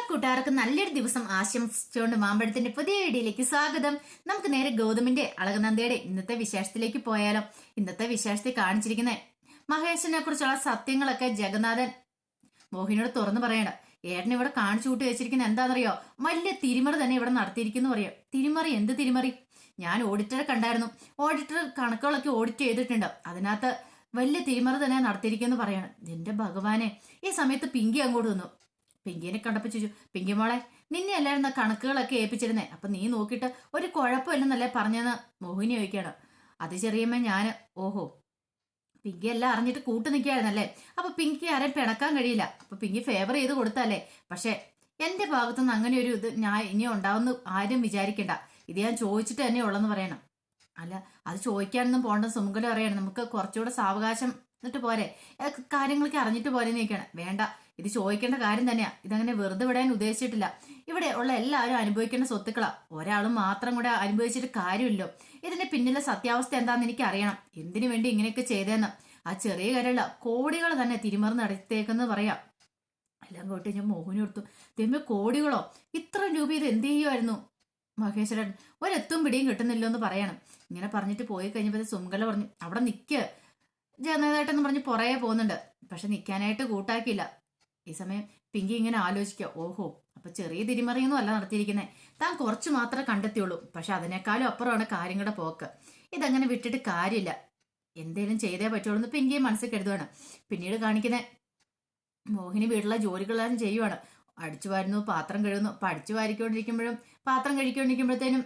കൂട്ടുകാർക്ക് നല്ലൊരു ദിവസം ആശംസിച്ചുകൊണ്ട് മാമ്പഴത്തിന്റെ പുതിയ വീഡിയോയിലേക്ക് സ്വാഗതം. നമുക്ക് നേരെ ഗൗതമിന്റെ അളകനന്ദയുടെ ഇന്നത്തെ വിശേഷത്തിലേക്ക് പോയാലോ. ഇന്നത്തെ വിശേഷത്തിൽ കാണിച്ചിരിക്കുന്ന മഹേഷിനെ കുറിച്ചുള്ള സത്യങ്ങളൊക്കെ ജഗന്നാഥൻ മോഹിനിയോട് തുറന്നു പറയണം. ഏട്ടൻ ഇവിടെ കാണിച്ചു കൂട്ടി വെച്ചിരിക്കുന്ന എന്താണെന്നറിയോ? വലിയ തിരിമറി തന്നെ ഇവിടെ നടത്തിയിരിക്കുന്നു പറയാം. തിരിമറി? എന്ത് തിരിമറി? ഞാൻ ഓഡിറ്ററെ കണ്ടായിരുന്നു. ഓഡിറ്റർ കണക്കുകളൊക്കെ ഓഡിറ്റ് ചെയ്തിട്ടുണ്ട്. അതിനകത്ത് വലിയ തിരിമറി തന്നെ നടത്തിയിരിക്കുന്നു പറയാണ്. എന്റെ ഭഗവാനെ, ഈ സമയത്ത് പിങ്കി അങ്ങോട്ട് വന്നു. പിങ്കിനെ കണ്ടപ്പോ ചോദിച്ചു, പിങ്കി മോളെ, നിന്നെ അല്ലായിരുന്ന കണക്കുകളൊക്കെ ഏൽപ്പിച്ചിരുന്നേ, അപ്പൊ നീ നോക്കിയിട്ട് ഒരു കുഴപ്പമില്ലെന്നല്ലേ പറഞ്ഞെന്ന് മോഹിനി ചോദിക്കാണ്. അത് ചെറിയമ്മ ഞാന്. ഓഹോ, പിങ്കി എല്ലാം അറിഞ്ഞിട്ട് കൂട്ടു നിൽക്കുകയായിരുന്നല്ലേ? അപ്പൊ പിങ്കി ആരെയും പിണക്കാൻ കഴിയില്ല. അപ്പൊ പിങ്കി ഫേവർ ചെയ്ത് കൊടുത്തല്ലേ? പക്ഷെ എന്റെ ഭാഗത്തുനിന്ന് അങ്ങനെ ഒരു ഇത് ഞാൻ ഇനി ഉണ്ടാവുന്ന ആരും വിചാരിക്കണ്ട. ഇത് ഞാൻ ചോദിച്ചിട്ട് തന്നെ ഉള്ളെന്ന് പറയണം. അല്ല, അത് ചോദിക്കാനൊന്നും പോകണ്ട, സുമുഖല പറയാണ്. നമുക്ക് കുറച്ചുകൂടെ സാവകാശം എന്നിട്ട് പോരെ, കാര്യങ്ങളൊക്കെ അറിഞ്ഞിട്ട് പോരെ നീക്കാണ്. വേണ്ട, ഇത് ചോദിക്കേണ്ട കാര്യം തന്നെയാ. ഇതങ്ങനെ വെറുതെ വിടാൻ ഉദ്ദേശിച്ചിട്ടില്ല. ഇവിടെ ഉള്ള എല്ലാവരും അനുഭവിക്കേണ്ട സ്വത്തുക്കളാ. ഒരാളും മാത്രം കൂടെ അനുഭവിച്ചിട്ട് കാര്യമില്ലോ. ഇതിന്റെ പിന്നിലെ സത്യാവസ്ഥ എന്താന്ന് എനിക്ക് അറിയണം. എന്തിനു വേണ്ടി ഇങ്ങനെയൊക്കെ ചെയ്തതെന്ന്. ആ ചെറിയ കാര്യമുള്ള കോടികൾ തന്നെ തിരിമറിന്ന് നടത്തേക്കെന്ന് പറയാം. എല്ലാം കൂട്ടി ഞാൻ മോഹിനി കൊടുത്തു. ദൈവമേ, കോടികളോ? ഇത്ര രൂപ ഇത് എന്ത് ചെയ്യുമായിരുന്നു മഹേശ്വരൻ? ഒരെത്തും പിടിയും കിട്ടുന്നില്ലോ എന്ന് പറയണം. ഇങ്ങനെ പറഞ്ഞിട്ട് പോയി കഴിഞ്ഞപ്പോൾ സുമംഗല പറഞ്ഞു, അവിടെ നിൽക്ക് ജനതായിട്ടെന്ന് പറഞ്ഞ് പുറകെ പോകുന്നുണ്ട്. പക്ഷെ നിൽക്കാനായിട്ട് കൂട്ടാക്കിയില്ല. ഈ സമയം പിങ്കി ഇങ്ങനെ ആലോചിക്കുക, ഓഹോ, അപ്പൊ ചെറിയ തിരിമറിയൊന്നും അല്ല നടത്തിയിരിക്കുന്നത്. താൻ കുറച്ച് മാത്രമേ കണ്ടെത്തിയുള്ളൂ. പക്ഷെ അതിനേക്കാളും അപ്പുറമാണ് കാര്യങ്ങളുടെ പോക്ക്. ഇതങ്ങനെ വിട്ടിട്ട് കാര്യമില്ല, എന്തേലും ചെയ്തേ പറ്റുള്ളൂ എന്ന് പിങ്കിയെ മനസ്സിൽ കരുതുവാണ്. പിന്നീട് കാണിക്കുന്ന മോഹിനി വീട്ടിലെ ജോലികളെല്ലാം ചെയ്യുവാണ്. അടിച്ചു വാരുന്നു, പാത്രം കഴുകുന്നു. അപ്പൊ അടിച്ചു വാരിക്കൊണ്ടിരിക്കുമ്പോഴും പാത്രം കഴിക്കൊണ്ടിരിക്കുമ്പോഴത്തേനും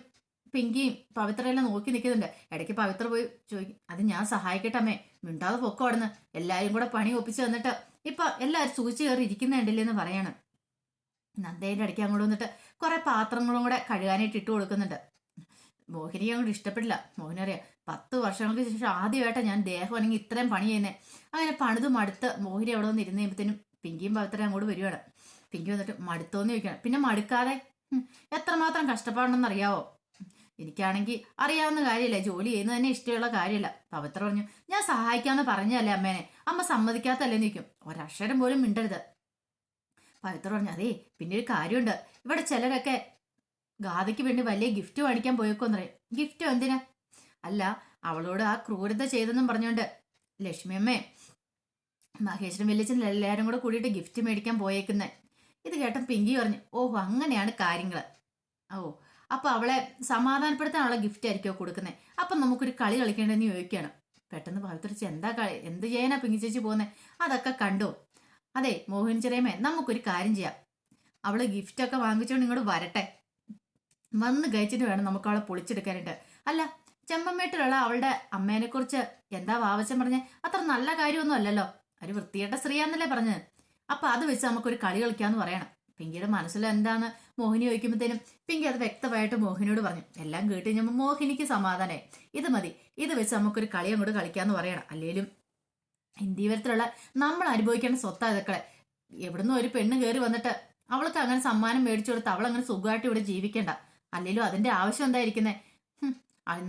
പിങ്കിയും പവിത്രയെല്ലാം നോക്കി നിൽക്കുന്നുണ്ട്. ഇടയ്ക്ക് പവിത്ര പോയി ചോദിക്കും, അത് ഞാൻ സഹായിക്കട്ടെ അമ്മേ, മിണ്ടാതെ പൊക്കോ അവിടുന്ന്. എല്ലാവരും കൂടെ പണി ഒപ്പിച്ച് വന്നിട്ട് ഇപ്പൊ എല്ലാവരും സൂചിച്ച് കയറി ഇരിക്കുന്നുണ്ടല്ലേ എന്ന് പറയാണ്. നന്ദേന്റെ ഇടയ്ക്ക് അങ്ങോട്ട് വന്നിട്ട് കുറെ പാത്രങ്ങളും കൂടെ കഴുകാനായിട്ട് ഇട്ട് കൊടുക്കുന്നുണ്ട്. മോഹിനിയെ അങ്ങോട്ട് ഇഷ്ടപ്പെട്ടില്ല. മോഹിനി അറിയാം, 10 വർഷങ്ങൾക്ക് ശേഷം ആദ്യമായിട്ടാണ് ഞാൻ ദേഹം അല്ലെങ്കിൽ ഇത്രയും പണി ചെയ്യുന്നത്. അങ്ങനെ പണിത് മടുത്ത് മോഹിനി അവിടെ വന്ന് ഇരുന്ന് കഴിയുമ്പത്തേനും പിങ്കിയും പവിത്രയും അങ്ങോട്ട് വരുവാണ്. പിങ്കി വന്നിട്ട് മടുത്തോന്ന് ചോദിക്കണം. പിന്നെ മടുക്കാതെ, എത്രമാത്രം കഷ്ടപ്പാടുണ്ടെന്ന് അറിയാവോ? എനിക്കാണെങ്കിൽ അറിയാവുന്ന കാര്യമില്ല, ജോലി ചെയ്യുന്നത് തന്നെ ഇഷ്ടമുള്ള കാര്യമില്ല. പവിത്ര പറഞ്ഞു, ഞാൻ സഹായിക്കാന്ന് പറഞ്ഞല്ലേ അമ്മേനെ, അമ്മ സമ്മതിക്കാത്തല്ലേന്ന് ചോദിക്കും. ഒരക്ഷരം പോലും മിണ്ടരുത്. പവിത്ര പറഞ്ഞു, അതേ പിന്നെ ഒരു കാര്യമുണ്ട്, ഇവിടെ ചിലരൊക്കെ ഗാഥയ്ക്ക് വേണ്ടി വലിയ ഗിഫ്റ്റ് മേടിക്കാൻ പോയേക്കോന്ന് പറയും. ഗിഫ്റ്റോ എന്തിനാ? അല്ല, അവളോട് ആ ക്രൂരത ചെയ്തെന്നും പറഞ്ഞോണ്ട് ലക്ഷ്മിയമ്മേ മഹേശ്വരൻ വലിയച്ഛൻ എല്ലാവരും കൂടെ കൂടിയിട്ട് ഗിഫ്റ്റ് മേടിക്കാൻ പോയേക്കുന്നേ. ഇത് കേട്ട പിങ്കി പറഞ്ഞു, ഓഹോ, അങ്ങനെയാണ് കാര്യങ്ങള്. ഓ, അപ്പൊ അവളെ സമാധാനപ്പെടുത്താൻ അവളെ ഗിഫ്റ്റ് ആയിരിക്കോ കൊടുക്കുന്നത്? അപ്പൊ നമുക്കൊരു കളി കളിക്കേണ്ടെന്ന് ചോദിക്കുകയാണ്. പെട്ടെന്ന് പവിത്രച്ച്, എന്താ കളി, എന്ത് ചെയ്യാനാ പിങ്കി ചേച്ചി പോകുന്നത്? അതൊക്കെ കണ്ടോ? അതെ മോഹിനി ചെറിയമ്മേ, നമുക്കൊരു കാര്യം ചെയ്യാം. അവള് ഗിഫ്റ്റൊക്കെ വാങ്ങിച്ചോണ്ട് ഇങ്ങോട്ട് വരട്ടെ, വന്ന് കഴിച്ചിട്ട് വേണം നമുക്ക് അവളെ പൊളിച്ചെടുക്കാനായിട്ട്. അല്ല, ചെമ്പമ്മേട്ടിലുള്ള അവളുടെ അമ്മേനെ കുറിച്ച് എന്താ വാവച്ചൻ പറഞ്ഞ? അത്ര നല്ല കാര്യമൊന്നും അല്ലല്ലോ, ഒരു വൃത്തികെട്ട സ്ത്രീയാന്നല്ലേ പറഞ്ഞത്. അപ്പൊ അത് വെച്ച് നമുക്കൊരു കളി കളിക്കാന്ന് പറയണം. പിങ്കിയുടെ മനസ്സിൽ എന്താന്ന് മോഹിനി ചോദിക്കുമ്പോഴത്തേനും പിങ്കി അത് വ്യക്തമായിട്ട് മോഹിനിയോട് പറഞ്ഞു. എല്ലാം കേട്ട് കഴിഞ്ഞപ്പോൾ മോഹിനിക്ക് സമാധാനമായി. ഇത് മതി, ഇത് വെച്ച് നമുക്കൊരു കളി അങ്ങോട്ട് കളിക്കാന്ന് പറയണം. അല്ലേലും ഇന്ത്യവരത്തിലുള്ള നമ്മൾ അനുഭവിക്കേണ്ട സ്വത്താ ഇതൊക്കെ. എവിടുന്ന് ഒരു പെണ്ണ് കയറി വന്നിട്ട് അവൾക്ക് അങ്ങനെ സമ്മാനം മേടിച്ചു കൊടുത്ത് അവൾ അങ്ങനെ സുഖമായിട്ട് ഇവിടെ ജീവിക്കേണ്ട. അല്ലെങ്കിലും അതിന്റെ ആവശ്യം എന്തായിരിക്കുന്നേ?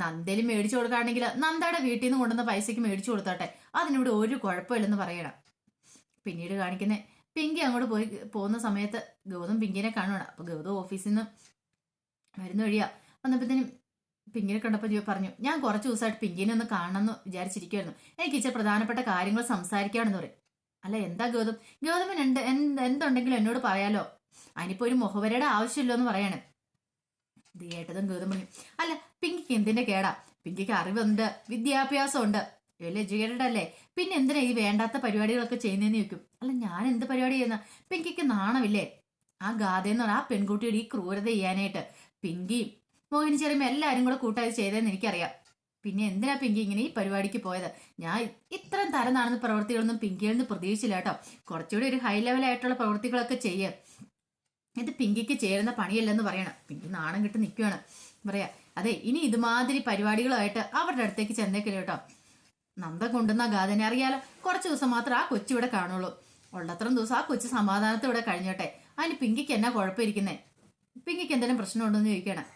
നന്ദേലും മേടിച്ചു കൊടുക്കുകയാണെങ്കിൽ നന്ദയുടെ വീട്ടിൽ നിന്ന് കൊണ്ടുവന്ന പൈസക്ക് മേടിച്ചു കൊടുത്തോട്ടെ, അതിനിവിടെ ഒരു കുഴപ്പമില്ലെന്ന് പറയണം. പിന്നീട് കാണിക്കുന്നേ പിങ്കി അങ്ങോട്ട് പോകുന്ന സമയത്ത് ഗൗതം പിങ്കിനെ കാണുകയാണ്. അപ്പൊ ഗൗതം ഓഫീസിൽ നിന്ന് വരുന്ന വഴിയാ. വന്നപ്പോഴത്തേനും പിങ്കിനെ കണ്ടപ്പോൾ പറഞ്ഞു, ഞാൻ കുറച്ച് ദിവസമായിട്ട് പിങ്കിനെ ഒന്ന് കാണണമെന്ന് വിചാരിച്ചിരിക്കുമായിരുന്നു. എനിക്ക് ഇച്ചിരി പ്രധാനപ്പെട്ട കാര്യങ്ങൾ സംസാരിക്കാണെന്ന് പറയും. അല്ല, എന്താ ഗൗതം? ഗൗതമൻ എന്തുണ്ടെങ്കിലും എന്നോട് പറയാലോ, അതിനിപ്പോ ഒരു മുഖവരയുടെ ആവശ്യമില്ലോ എന്ന് പറയാണ്. ഇത് കേട്ടതും ഗൗതം പറഞ്ഞു, അല്ല പിങ്കിക്ക് എന്തിന്റെ കേടാ? പിങ്കിക്ക് അറിവുണ്ട്, വിദ്യാഭ്യാസം ഉണ്ട്, വെൽ എഡ്യൂക്കേറ്റഡ് അല്ലേ, പിന്നെ എന്തിനാ ഈ വേണ്ടാത്ത പരിപാടികളൊക്കെ ചെയ്യുന്നതെന്ന് ചോദിക്കും. അല്ല, ഞാൻ എന്ത് പരിപാടി ചെയ്യുന്ന? പിങ്കിക്ക് നാണമില്ലേ? ആ ഗാഥയെന്ന് പറഞ്ഞാൽ ആ പെൺകുട്ടിയുടെ ഈ ക്രൂരത ചെയ്യാനായിട്ട് പിങ്കി മോഹിനി ചെറിയ എല്ലാവരും കൂടെ കൂട്ടായി ചെയ്തതെന്ന് എനിക്കറിയാം. പിന്നെ എന്തിനാ പിങ്കി ഇങ്ങനെ ഈ പരിപാടിക്ക് പോയത്? ഞാൻ ഇത്രയും തരം നടന്ന പ്രവൃത്തികളൊന്നും പിങ്കിയിൽ നിന്ന് പ്രതീക്ഷിച്ചില്ല കേട്ടോ. കുറച്ചുകൂടി ഒരു ഹൈ ലെവലായിട്ടുള്ള പ്രവൃത്തികളൊക്കെ ചെയ്യുക, ഇത് പിങ്കിക്ക് ചേരുന്ന പണിയല്ലെന്ന് പറയണം. പിങ്കി നാണം കിട്ടി നിൽക്കുകയാണ്. പറയാ, അതെ ഇനി ഇതുമാതിരി പരിപാടികളുമായിട്ട് അവരുടെ അടുത്തേക്ക് ചെന്നേക്കില്ല കേട്ടോ. നന്ദ കൊണ്ടുവന്ന ഗാഥനെ അറിയാലോ, കുറച്ച് ദിവസം മാത്രം ആ കൊച്ചു ഇവിടെ കാണുള്ളൂ. ഉള്ളത്രയും ദിവസം ആ കൊച്ചു സമാധാനത്തോടെ കഴിഞ്ഞോട്ടെ. അതിന് പിങ്കിക്ക് എന്നാ കുഴപ്പമിരിക്കുന്നേ? പിങ്കിക്ക് എന്തെങ്കിലും പ്രശ്നമുണ്ടോന്ന് ചോദിക്കണം.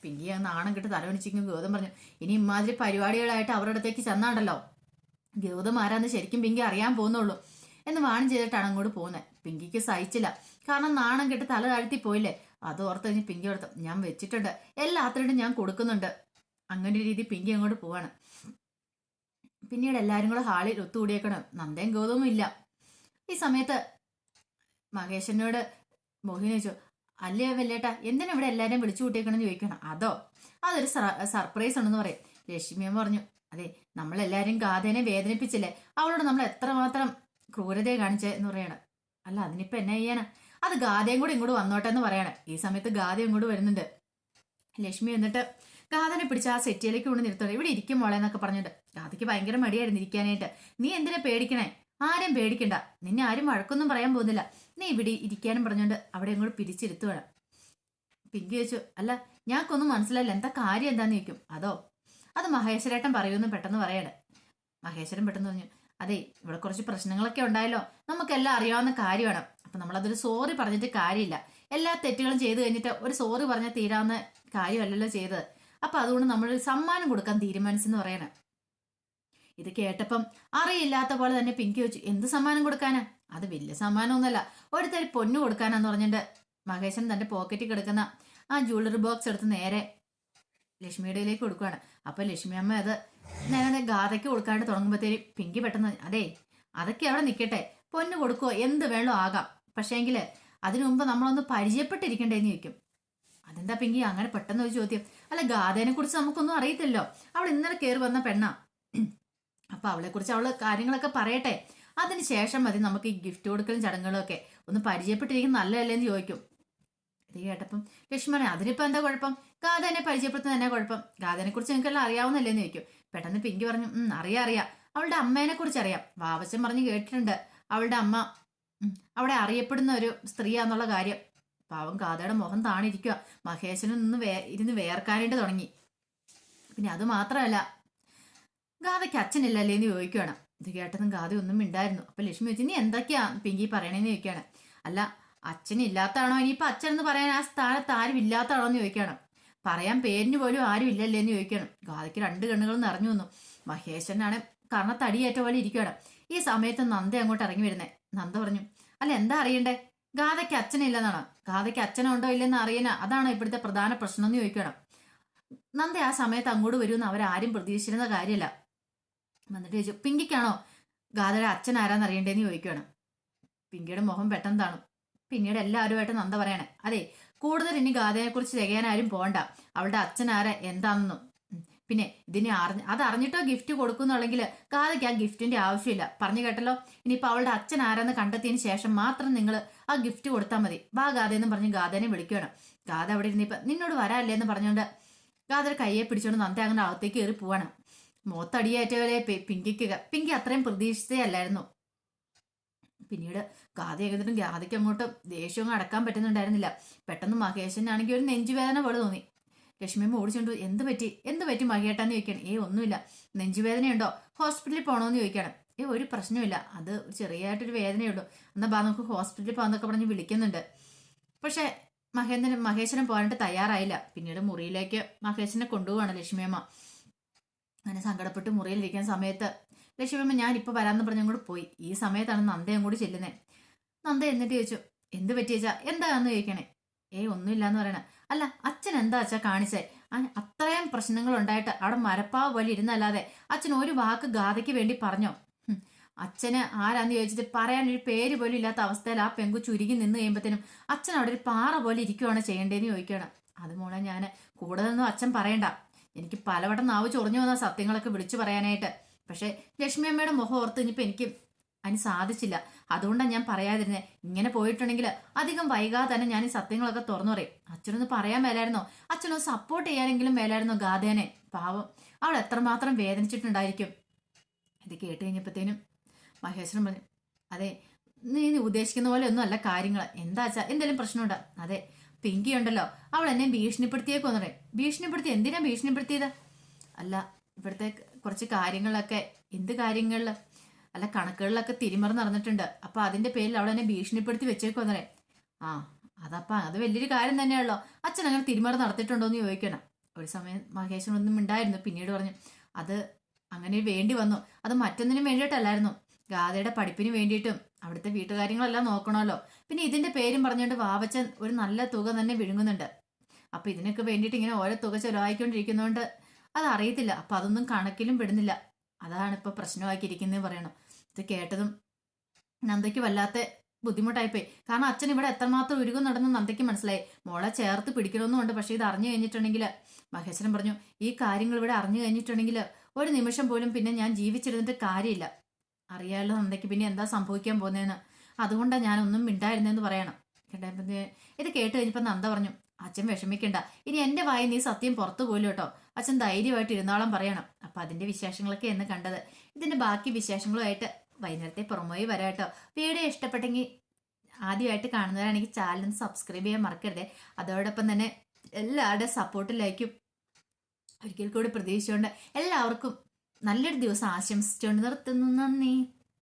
പിങ്കി ആ നാണം കിട്ട് തലവനിച്ചിരിക്കും. ഗൗതം പറഞ്ഞു, ഇനി ഇമാതിരി പരിപാടികളായിട്ട് അവരുടെ അടുത്തേക്ക് ചെന്നാണ്ടല്ലോ, ഗൗതം ആരാന്ന് ശരിക്കും പിങ്കി അറിയാൻ പോകുന്നുള്ളൂ എന്ന് വാണം ചെയ്തിട്ടാണ് അങ്ങോട്ട് പോകുന്നത്. പിങ്കിക്ക് സഹിച്ചില്ല. കാരണം നാണം കെട്ട് തല താഴ്ത്തി പോയില്ലേ. അത് ഓർത്ത് കഴിഞ്ഞ് പിങ്കി ഓർത്ത് ഞാൻ വെച്ചിട്ടുണ്ട്, എല്ലാത്തിനും ഞാൻ കൊടുക്കുന്നുണ്ട്. അങ്ങനെ ഒരു രീതി പിങ്കി അങ്ങോട്ട് പോവാണ്. പിന്നീട് എല്ലാരും കൂടെ ഹാളിൽ ഒത്തുകൂടിയേക്കണം. നന്ദയും ഗൗതവും ഇല്ല. ഈ സമയത്ത് മഹേശനോട് മോഹിനി ചോദിച്ചു, അല്ലേ വല്ലേട്ടാ എന്തിനാ ഇവിടെ എല്ലാരെയും വിളിച്ചു കൂട്ടിയേക്കണമെന്ന് ചോദിക്കണം. അതൊരു സർപ്രൈസ് ഉണ്ടെന്ന് പറയും. ലക്ഷ്മിയമ്മ പറഞ്ഞു, അതെ നമ്മളെല്ലാരും ഗാഥേനെ വേദനിപ്പിച്ചില്ലേ, അവളോട് നമ്മൾ എത്രമാത്രം ക്രൂരതയെ കാണിച്ചെന്ന് പറയണം. അല്ല അതിനിപ്പോ എന്നാ ചെയ്യാനാ, അത് ഗാഥയും കൂടെ ഇങ്ങോട്ട് വന്നോട്ടെ എന്ന് പറയാണ്. ഈ സമയത്ത് ഗാഥ ഇങ്ങോട്ട് വരുന്നുണ്ട്. ലക്ഷ്മി എന്നിട്ട് ഗാഥനെ പിടിച്ച് ആ സെറ്റിയിലേക്ക് കൊണ്ട് നിർത്തണം. ഇവിടെ ഇരിക്കും മോളെ എന്നൊക്കെ പറഞ്ഞിട്ട് ഗാഥയ്ക്ക് ഭയങ്കര മടിയായിരുന്നു ഇരിക്കാനായിട്ട്. നീ എന്തിനാ പേടിക്കണേ, ആരും പേടിക്കണ്ട, നിന്നെ ആരും വഴക്കൊന്നും പറയാൻ പോകുന്നില്ല, നീ ഇവിടെ ഇരിക്കാനും പറഞ്ഞോണ്ട് അവിടെ ഇങ്ങോട്ട് പിരിച്ചിരുത്തുവാണ്. പിങ്കി ചോദിച്ചു, അല്ല ഞങ്ങൾക്കൊന്നും മനസ്സിലായില്ല, എന്താ കാര്യം എന്താന്ന് ചോദിക്കും. അത് മഹേശ്വരേട്ടൻ പറയുമെന്ന് പെട്ടെന്ന് പറയാണ്. മഹേശ്വരൻ പെട്ടെന്ന് പറഞ്ഞു, അതെ ഇവിടെ കുറച്ച് പ്രശ്നങ്ങളൊക്കെ ഉണ്ടായല്ലോ, നമുക്കെല്ലാം അറിയാവുന്ന കാര്യമാണ്. അപ്പൊ നമ്മളതൊരു സോറി പറഞ്ഞിട്ട് കാര്യമില്ല, എല്ലാ തെറ്റുകളും ചെയ്തു കഴിഞ്ഞിട്ട് ഒരു സോറി പറഞ്ഞാൽ തീരാവുന്ന കാര്യമല്ലല്ലോ ചെയ്തത്. അപ്പൊ അതുകൊണ്ട് നമ്മൾ സമ്മാനം കൊടുക്കാൻ തീരുമാനിച്ചെന്ന് പറയണേ. ഇത് കേട്ടപ്പം അറിയില്ലാത്ത പോലെ തന്നെ പിങ്കി വെച്ചു, എന്ത് സമ്മാനം കൊടുക്കാനാ, അത് വലിയ സമ്മാനമൊന്നുമല്ല, ഒരു തരി പൊന്നു കൊടുക്കാനാന്ന് പറഞ്ഞിട്ട് മഹേശൻ തന്റെ പോക്കറ്റിൽ കിടക്കുന്ന ആ ജ്വല്ലറി ബോക്സ് എടുത്ത് നേരെ ലക്ഷ്മിയുടെയിലേക്ക് കൊടുക്കുകയാണ്. അപ്പൊ ലക്ഷ്മി അമ്മ അത് നേരെ ഗാഥയ്ക്ക് കൊടുക്കാണ്ട് തുടങ്ങുമ്പോഴത്തേക്കും പിങ്കി പെട്ടെന്ന്, അതെ അതൊക്കെ അവിടെ നിൽക്കട്ടെ, പൊന്നു കൊടുക്കുവോ എന്ത് വേണോ ആകാം, പക്ഷേങ്കില് അതിനു മുമ്പ് നമ്മളൊന്ന് പരിചയപ്പെട്ടിരിക്കണ്ടേന്ന് ചോദിക്കും. അതെന്താ പിങ്കി അങ്ങനെ പെട്ടെന്ന് ഒരു ചോദ്യം, അല്ല ഗാഥേനെ കുറിച്ച് നമുക്കൊന്നും അറിയത്തില്ലോ, അവൾ ഇന്നലെ കയറി വന്ന പെണ്ണാ, അപ്പൊ അവളെ കുറിച്ച് അവള് കാര്യങ്ങളൊക്കെ പറയട്ടെ, അതിന് ശേഷം മതി നമുക്ക് ഈ ഗിഫ്റ്റ് കൊടുക്കലും ചടങ്ങുകളും ഒക്കെ, ഒന്ന് പരിചയപ്പെട്ടിരിക്കുന്ന നല്ലതല്ലേന്ന് ചോദിക്കും. ഇത് കേട്ടപ്പം ലക്ഷ്മണേ അതിനിപ്പോ എന്താ കുഴപ്പം, ഗാഥേനെ പരിചയപ്പെടുത്തുന്ന തന്നെ കുഴപ്പം, ഗാഥേനെ കുറിച്ച് നിങ്ങൾക്കെല്ലാം അറിയാവുന്നല്ലേന്ന് ചോദിക്കും. പെട്ടെന്ന് പിങ്കി പറഞ്ഞു, അറിയാം, അവളുടെ അമ്മേനെ കുറിച്ച് അറിയാം, വാവച്ചൻ പറഞ്ഞു കേട്ടിട്ടുണ്ട്, അവളുടെ അമ്മ അവിടെ അറിയപ്പെടുന്ന ഒരു സ്ത്രീയാന്നുള്ള കാര്യം. പാവം ഗാഥയുടെ മുഖം താണിരിക്കുക. മഹേശനും ഇരുന്ന് വേർക്കാനായിട്ട് തുടങ്ങി. പിന്നെ അത് മാത്രമല്ല ഗാഥയ്ക്ക് അച്ഛനില്ലല്ലേന്ന് ചോദിക്കുകയാണ്. ഇത് കേട്ടതും ഗാഥ ഒന്നും മിണ്ടായിരുന്നു. അപ്പൊ ലക്ഷ്മി വെച്ച്, നീ എന്തൊക്കെയാ പിങ്കി പറയണേന്ന് ചോദിക്കുകയാണ്. അല്ല അച്ഛനില്ലാത്താണോ, ഇനിയിപ്പൊ അച്ഛൻ എന്ന് പറയാൻ ആ സ്ഥാനത്ത് ആരും ഇല്ലാത്താണോ എന്ന് ചോദിക്കണം. പറയാൻ പേരിന് പോലും ആരും ഇല്ലല്ലേന്ന് ചോദിക്കണം. ഗാഥയ്ക്ക് രണ്ട് കണ്ണുകൾ നിറഞ്ഞു വന്നു. മഹേശനാണ് കർണത്തടിയേറ്റ പോലെ ഇരിക്കുകയാണ്. ഈ സമയത്ത് നന്ദ അങ്ങോട്ട് ഇറങ്ങി വരുന്നേ. നന്ദ പറഞ്ഞു, അല്ല എന്താ അറിയണ്ടേ, ഗാഥയ്ക്ക് അച്ഛനില്ലെന്നാണോ, ഗാഥയ്ക്ക് അച്ഛനുണ്ടോ ഇല്ലെന്ന് അറിയാൻ അതാണോ ഇപ്പോഴത്തെ പ്രധാന പ്രശ്നം എന്ന് ചോദിക്കണം. നന്ദ ആ സമയത്ത് അങ്ങോട്ട് വരുമെന്ന് അവരാരും പ്രതീക്ഷിച്ചിരുന്ന കാര്യമല്ല. വന്നിട്ട് ചോദിച്ചു, പിങ്കിക്കാണോ ഗാഥയുടെ അച്ഛൻ ആരാന്ന് അറിയണ്ടേന്ന് ചോദിക്കുകയാണ്. പിങ്കിയുടെ മുഖം പെട്ടെന്ന് താണു. പിന്നീട് എല്ലാവരുമായിട്ട് നന്ദ പറയണേ, അതെ കൂടുതൽ ഇനി ഗാഥയെ കുറിച്ച് തികയാൻ ആരും പോകണ്ട, അവളുടെ അച്ഛൻ ആരാ എന്താണെന്നും പിന്നെ ഇതിനെ അതറിഞ്ഞിട്ടോ ഗിഫ്റ്റ് കൊടുക്കുന്നുണ്ടെങ്കിൽ ഗാഥയ്ക്ക് ആ ഗിഫ്റ്റിന്റെ ആവശ്യമില്ല, പറഞ്ഞു കേട്ടല്ലോ. ഇനിയിപ്പോൾ അവളുടെ അച്ഛൻ ആരാന്ന് കണ്ടെത്തിയതിന് ശേഷം മാത്രം നിങ്ങൾ ആ ഗിഫ്റ്റ് കൊടുത്താൽ മതി, വാ ഗാഥയെന്നും പറഞ്ഞ് ഗാഥനെ വിളിക്കുകയാണ്. ഗാഥ അവിടെ ഇരുന്നിപ്പം നിന്നോട് വരാല്ലേ എന്ന് പറഞ്ഞുകൊണ്ട് ഗാഥയുടെ കയ്യെ പിടിച്ചുകൊണ്ട് നന്ദ അങ്ങനെ അകത്തേക്ക് കയറി പോവാണ്. മുഖത്തടിയേറ്റവരെ പിങ്കി അത്രയും പ്രതീക്ഷിച്ചേ അല്ലായിരുന്നു. പിന്നീട് ഗാഥ എഴുതിട്ടും ഗാഥയ്ക്ക് അങ്ങോട്ട് ദേഷ്യവും അടക്കാൻ പറ്റുന്നുണ്ടായിരുന്നില്ല. പെട്ടെന്ന് മഹേശനാണെങ്കിൽ ഒരു നെഞ്ചുവേദന പോലെ തോന്നി. ലക്ഷ്മിയമ്മ ഓടിച്ചോണ്ട് എന്ത് പറ്റി മഹിയേട്ടാന്ന് ചോദിക്കണം. ഒന്നുമില്ല, നെഞ്ചുവേദനയുണ്ടോ, ഹോസ്പിറ്റലിൽ പോകണമെന്ന് ചോദിക്കണം. ഒരു പ്രശ്നമില്ല, അത് ചെറിയതായിട്ടൊരു വേദനയുള്ളൂ, എന്നാ ബാ നമുക്ക് ഹോസ്പിറ്റലിൽ പോകാന്നൊക്കെ പറഞ്ഞ് വിളിക്കുന്നുണ്ട്. പക്ഷെ മഹേശനും പോകാനായിട്ട് തയ്യാറായില്ല. പിന്നീട് മുറിയിലേക്ക് മഹേശനെ കൊണ്ടുപോവാണ് ലക്ഷ്മിയമ്മ. അങ്ങനെ സങ്കടപ്പെട്ട് മുറിയിലിരിക്കുന്ന സമയത്ത് ലക്ഷ്മിയമ്മ ഞാൻ ഇപ്പൊ വരാമെന്ന് പറഞ്ഞ് അങ്ങോട്ട് പോയി. ഈ സമയത്താണ് നന്ദ അങ്ങോട്ട് ചെല്ലുന്നത്. നന്ദ എന്നിട്ട് ചോദിച്ചു, എന്ത് പറ്റിയച്ചാ, എന്താന്ന് ചോദിക്കണേ. ഒന്നുമില്ലാന്ന് പറയണ. അല്ല അച്ഛൻ എന്താ അച്ഛാ കാണിച്ചേ, അത്രയും പ്രശ്നങ്ങൾ ഉണ്ടായിട്ട് അവിടെ മരപ്പാവ് പോലെ ഇരുന്നല്ലാതെ അച്ഛൻ ഒരു വാക്ക് ഗാഥയ്ക്ക് വേണ്ടി പറഞ്ഞോ? അച്ഛന് ആരാന്ന് ചോദിച്ചിട്ട് പറയാൻ ഒരു പേര് പോലും ഇല്ലാത്ത അവസ്ഥയിൽ ആ പെങ്കു ചുരുങ്ങി നിന്ന് കഴിയുമ്പോഴത്തേനും അച്ഛൻ അവിടെ ഒരു പാറ പോലെ ഇരിക്കുവാണ് ചെയ്യേണ്ടതെന്ന് ചോദിക്കുകയാണ്. അത് മോളെ ഞാൻ കൂടുതലൊന്നും അച്ഛൻ പറയണ്ട, എനിക്ക് പലവട്ടം നാവ് ചൊറിഞ്ഞു വന്ന സത്യങ്ങളൊക്കെ വിളിച്ചു പറയാനായിട്ട്. പക്ഷെ ലക്ഷ്മി അമ്മയുടെ മുഖം ഓർത്ത് ഇനിയിപ്പോൾ എനിക്ക് അതിന് സാധിച്ചില്ല, അതുകൊണ്ടാണ് ഞാൻ പറയാതിരുന്നത്. ഇങ്ങനെ പോയിട്ടുണ്ടെങ്കിൽ അധികം വൈകാതെ തന്നെ ഞാൻ ഈ സത്യങ്ങളൊക്കെ തുറന്നു പറയും. അച്ഛനൊന്ന് പറയാൻ മേലായിരുന്നോ, അച്ഛനൊന്ന് സപ്പോർട്ട് ചെയ്യാനെങ്കിലും മേലായിരുന്നോ ഗാഥേനെ, പാവം അവൾ എത്രമാത്രം വേദനിച്ചിട്ടുണ്ടായിരിക്കും. ഇത് കേട്ട് കഴിഞ്ഞപ്പോഴത്തേനും മഹേശ്വരൻ പറഞ്ഞു, അതെ നീ ഉദ്ദേശിക്കുന്ന പോലെ ഒന്നും അല്ല കാര്യങ്ങൾ, എന്താ വെച്ചാൽ എന്തെങ്കിലും പ്രശ്നമുണ്ടോ? അതെ പിങ്കി ഉണ്ടല്ലോ, അവൾ എന്നെ ഭീഷണിപ്പെടുത്തിയേക്കോന്ന് പറയും. ഭീഷണിപ്പെടുത്തി എന്തിനാ ഭീഷണിപ്പെടുത്തിയത്? അല്ല ഇവിടുത്തെ കുറച്ച് കാര്യങ്ങളൊക്കെ, എന്ത് കാര്യങ്ങളിൽ അല്ല കണക്കുകളിലൊക്കെ തിരിമറി നടന്നിട്ടുണ്ട്, അപ്പൊ അതിന്റെ പേരിൽ അവൾ എന്നെ ഭീഷണിപ്പെടുത്തി വെച്ചേക്കോന്ന് പറയും. അത് വലിയൊരു കാര്യം തന്നെയാണല്ലോ, അച്ഛൻ അങ്ങനെ തിരിമറി നടത്തിയിട്ടുണ്ടോന്ന് ചോദിക്കണം. ഒരു സമയം മഹേശ്വരനൊന്നും ഉണ്ടായിരുന്നു. പിന്നീട് പറഞ്ഞു, അത് അങ്ങനെ വേണ്ടി വന്നു, അത് മറ്റൊന്നിനും വേണ്ടിയിട്ടല്ലായിരുന്നു, രാധയുടെ പഠിപ്പിന് വേണ്ടിയിട്ടും അവിടുത്തെ വീട്ടുകാര്യങ്ങളെല്ലാം നോക്കണമല്ലോ. പിന്നെ ഇതിന്റെ പേരും പറഞ്ഞുകൊണ്ട് വാവച്ചൻ ഒരു നല്ല തുക തന്നെ വിഴുങ്ങുന്നുണ്ട്. അപ്പൊ ഇതിനൊക്കെ വേണ്ടിയിട്ട് ഇങ്ങനെ ഓരോ തുക ചെലവായിക്കൊണ്ടിരിക്കുന്നതുകൊണ്ട് അത് അറിയത്തില്ല. അപ്പൊ അതൊന്നും കണക്കിലും പെടുന്നില്ല. അതാണ് ഇപ്പൊ പ്രശ്നമാക്കിയിരിക്കുന്നത് പറയണം. ഇത് കേട്ടതും നന്ദയ്ക്ക് വല്ലാത്ത ബുദ്ധിമുട്ടായിപ്പോയി. കാരണം അച്ഛൻ ഇവിടെ എത്രമാത്രം ഉരുകം നടന്ന് നന്ദയ്ക്ക് മനസ്സിലായി. മോളെ ചേർത്ത് പിടിക്കണമെന്നുണ്ട്. പക്ഷെ ഇത് അറിഞ്ഞു കഴിഞ്ഞിട്ടുണ്ടെങ്കിൽ മഹേശ്വരൻ പറഞ്ഞു, ഈ കാര്യങ്ങൾ ഇവിടെ അറിഞ്ഞു കഴിഞ്ഞിട്ടുണ്ടെങ്കിൽ ഒരു നിമിഷം പോലും പിന്നെ ഞാൻ ജീവിച്ചിരുന്നിട്ട് കാര്യമില്ല. അറിയാലോ നന്ദയ്ക്ക് പിന്നെ എന്താ സംഭവിക്കാൻ പോകുന്നതെന്ന്. അതുകൊണ്ടാണ് ഞാനൊന്നും മിണ്ടായിരുന്നെന്ന് പറയണം. ഇത് കേട്ട് കഴിഞ്ഞപ്പോൾ നന്ദ പറഞ്ഞു, അച്ഛൻ വിഷമിക്കണ്ട, ഇനി എന്റെ വായി നീ സത്യം പുറത്തു പോലും കേട്ടോ. അച്ഛൻ ധൈര്യമായിട്ട് ഇരുന്നോളം പറയണം. അപ്പൊ അതിന്റെ വിശേഷങ്ങളൊക്കെ എന്ന് കണ്ടത്. ഇതിന്റെ ബാക്കി വിശേഷങ്ങളുമായിട്ട് വൈകുന്നേരത്തെ പുറമോയി വരാം കേട്ടോ. വീഡിയോ ഇഷ്ടപ്പെട്ടെങ്കിൽ ആദ്യമായിട്ട് കാണുന്നവരാണെങ്കിൽ ചാനൽ സബ്സ്ക്രൈബ് ചെയ്യാൻ മറക്കരുതേ. അതോടൊപ്പം തന്നെ എല്ലാവരുടെ സപ്പോർട്ടിലേക്കും ഒരിക്കൽ കൂടി പ്രതീക്ഷിച്ചുകൊണ്ട് എല്ലാവർക്കും നല്ലൊരു ദിവസം ആശംസിച്ചുകൊണ്ട് നിർത്തുന്നു. നന്ദി.